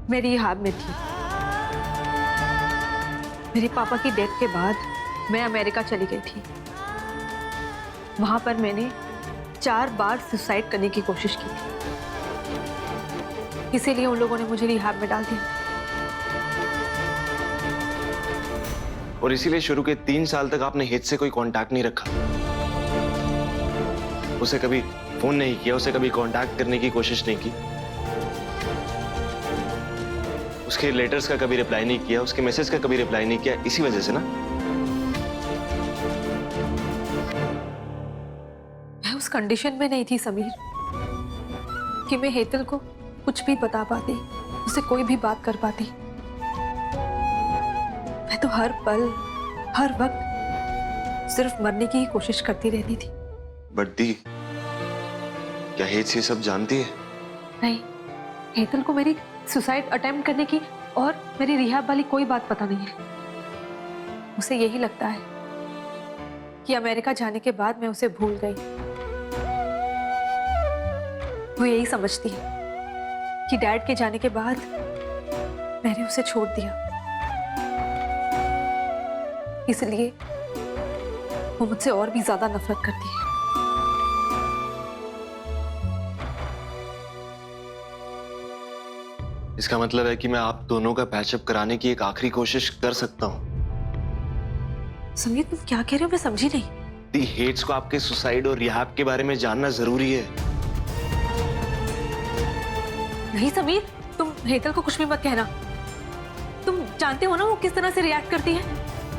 मैं रिहाब में थी। मेरे पापा की डेथ के बाद मैं अमेरिका चली गई थी। वहां पर मैंने 4 बार सुसाइड करने की कोशिश की थी, इसीलिए उन लोगों ने मुझे रिहाब में डाल दिया। और इसीलिए शुरू के 3 साल तक आपने हित से कोई कांटेक्ट नहीं रखा, उसे कभी फोन नहीं किया, उसे कभी कांटेक्ट करने की कोशिश नहीं की, उसके लेटर्स का कभी रिप्लाई नहीं किया, उसके मैसेज का कभी रिप्लाई नहीं किया, इसी वजह से ना? मैं उस कंडीशन में नहीं थी समीर कि मैं हेतल को कुछ भी बता पाती, उसे कोई भी बात कर पाती। मैं तो हर पल हर वक्त सिर्फ मरने की ही कोशिश करती रहती थी। बढ़ती क्या हेत ये सब जानती है? नहीं, हेतल को मेरी सुसाइड अटेम्प्ट करने की और मेरी रिहाब वाली कोई बात पता नहीं है। उसे यही लगता है कि अमेरिका जाने के बाद मैं उसे भूल गई। वो यही समझती है कि डैड के जाने के बाद मैंने उसे छोड़ दिया, इसलिए वो मुझसे और भी ज्यादा नफरत करती है। इसका मतलब है कि मैं आप दोनों का पैचअप कराने की एक आखिरी कोशिश कर सकता हूं। समीर, तुम क्या कह रहे हो? मैं समझी नहीं। दी हेट्स को आपके सुसाइड और रिहाब के बारे में जानना जरूरी है। नहीं समीर, तुम हेतल को कुछ भी मत कहना। तुम जानते हो ना वो किस तरह से रिएक्ट करती है।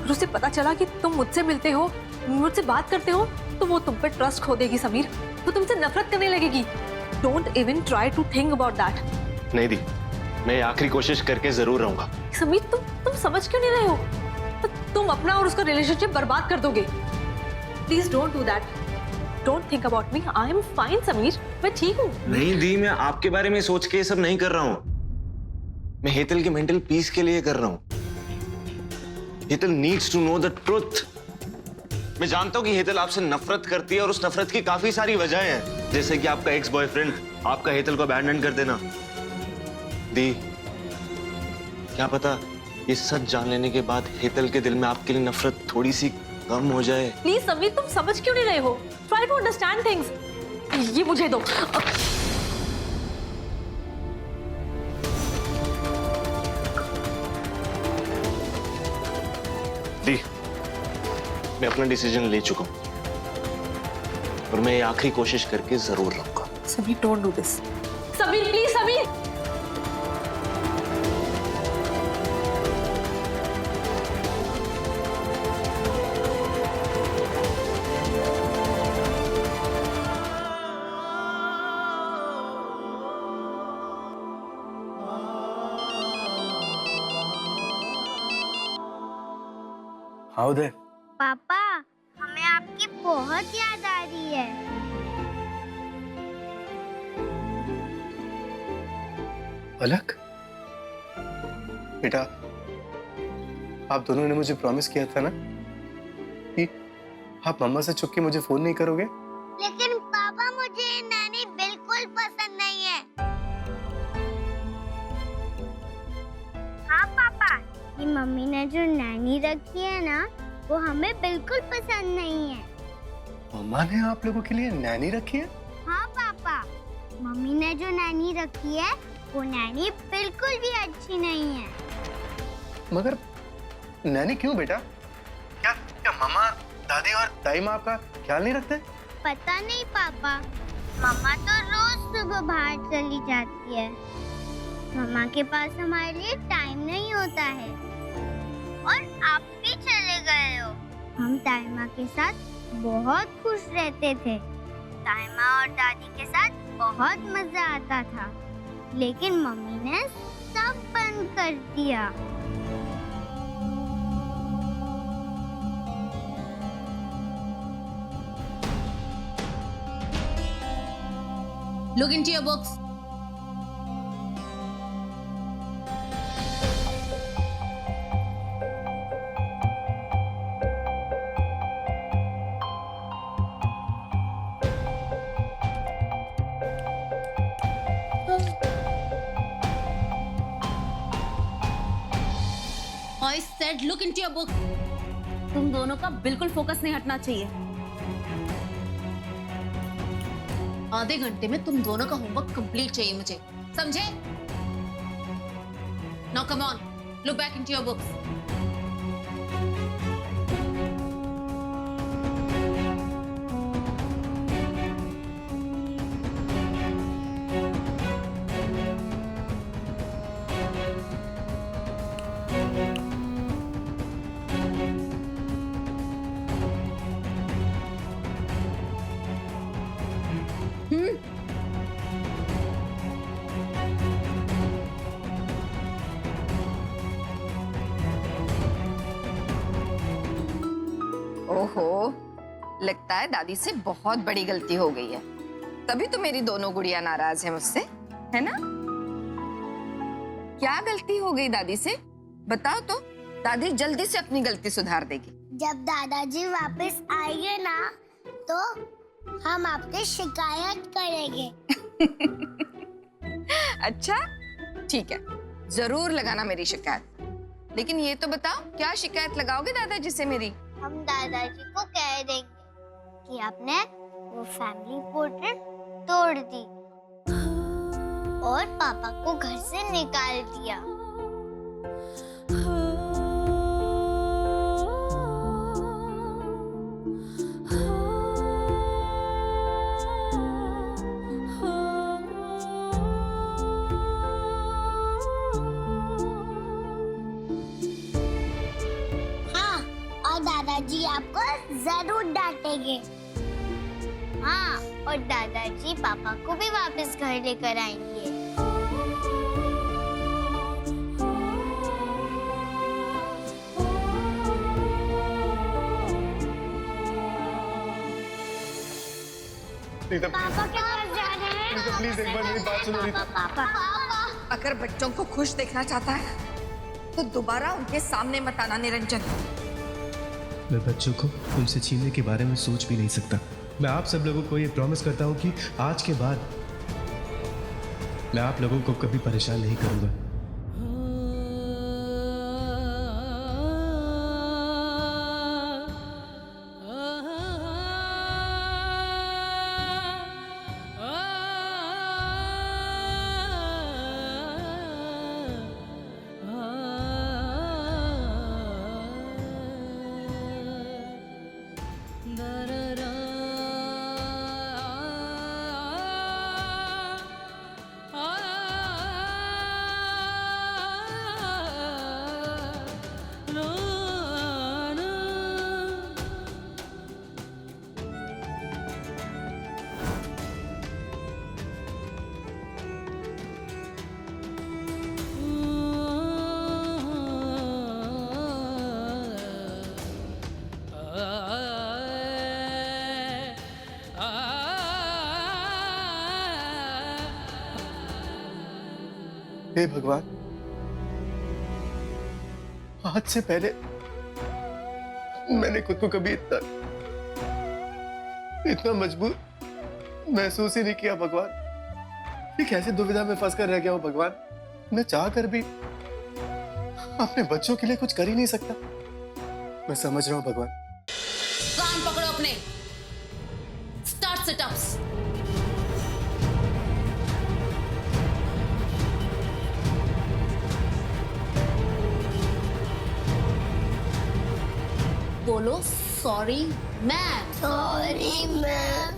और उसे पता चला कि तुम मुझसे मिलते हो, मुझसे बात करते हो, तो वो तुम पर ट्रस्ट खो देगी समीर। वो तुमसे नफरत करने लगेगी। Don't even try to think about that. नहीं दी, मैं आखिरी कोशिश करके जरूर रहूंगा। समीर, तुम समझ क्यों नहीं रहे हो? तो तुम अपना और उसका रिलेशनशिप बर्बाद कर दोगे। Please don't do that. Don't think about me. I am fine Sameer, मैं ठीक हूँ। नहीं दी, मैं आपके बारे में सोच के ये सब नहीं कर रहा हूँ। मैं हेतल के मेंटल पीस के लिए कर रहा हूँ। Hetal needs to know the truth. मैं जानता हूँ कि हेतल आपसे नफरत करती है और उस नफरत की काफी सारी वजहें हैं, जैसे कि आपका एक्स बॉयफ्रेंड, आपका हेतल को अबैंडन कर देना। दी, क्या पता ये सच जान लेने के बाद हेतल के दिल में आपके लिए नफरत थोड़ी सी कम हो जाए। प्लीज समीर, तुम समझ क्यों नहीं रहे हो? Try to understand things. ये मुझे दो। दी, मैं अपना डिसीजन ले चुका हूं और मैं ये आखिरी कोशिश करके जरूर रहूंगा। Sameer, don't do this. Sameer, please Sameer. हाँ उदय। पापा, हमें आपकी बहुत याद आ रही है। अलक, बेटा, आप दोनों ने मुझे प्रॉमिस किया था ना कि आप मम्मा से छुप के मुझे फोन नहीं करोगे। लेकिन पापा, मुझे ये नैनी बिल्कुल पसंद नहीं है। हाँ पापा, ये मम्मी ने जो नैनी रखी है ना, वो हमें बिल्कुल पसंद नहीं है। मम्मा ने आप लोगों के लिए नैनी रखी है? हाँ पापा, मम्मी ने जो नैनी रखी है, वो नैनी बिल्कुल भी अच्छी नहीं है। मगर नैनी क्यों बेटा? क्या क्या मम्मा, दादी और दाई माँ आपका ख्याल नहीं रखते? पता नहीं पापा, मम्मा तो रोज सुबह बाहर चली जाती है। मम्मा के पास हमारे लिए टाइम नहीं होता है। और आप भी चले गए हो। हम ताइमा के साथ बहुत खुश रहते थे। ताइमा और दादी के साथ बहुत मजा आता था। लेकिन मम्मी ने सब बंद कर दिया। Look into your books. said look into your book. तुम दोनों का बिल्कुल फोकस नहीं हटना चाहिए। आधे घंटे में तुम दोनों का होमवर्क कंप्लीट चाहिए मुझे, समझे? Now come on, look back into your books. ओहो, लगता है दादी से बहुत बड़ी गलती हो गई है, तभी तो मेरी दोनों गुड़िया नाराज है मुझसे, है ना? क्या गलती हो गई दादी से? बताओ तो, दादी जल्दी से अपनी गलती सुधार देगी। जब दादाजी वापस आएंगे ना, तो हम आपसे शिकायत करेंगे। अच्छा, ठीक है, जरूर लगाना मेरी शिकायत। लेकिन ये तो बताओ, क्या शिकायत लगाओगे दादाजी से मेरी? हम दादाजी को कह देंगे कि आपने वो फैमिली पोर्ट्रेट तोड़ दी और पापा को घर से निकाल दिया। दादाजी आपको जरूर डांटेंगे। हाँ, और दादाजी पापा को भी वापस घर लेकर आएंगे। पापा के पास जा रहे हैं। प्लीज एक बार मेरी बात सुनो। पापा। अगर बच्चों को खुश देखना चाहता है तो दोबारा उनके सामने मत आना निरंजन। मैं बच्चों को उनसे छीनने के बारे में सोच भी नहीं सकता। मैं आप सब लोगों को ये प्रॉमिस करता हूँ कि आज के बाद मैं आप लोगों को कभी परेशान नहीं करूंगा। हे भगवान, आज से पहले मैंने खुद को कभी इतना मजबूर महसूस ही नहीं किया। भगवान, ये कैसे दुविधा में फंस कर रह गया हूं भगवान। मैं चाह कर भी अपने बच्चों के लिए कुछ कर ही नहीं सकता। मैं समझ रहा हूं भगवान। कान पकड़ो अपने। Start sit-ups. बोलो सॉरी मैम। Sorry ma'am.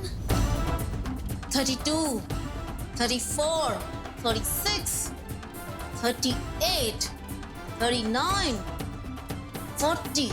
32, 34, 36, 38, 39, 40,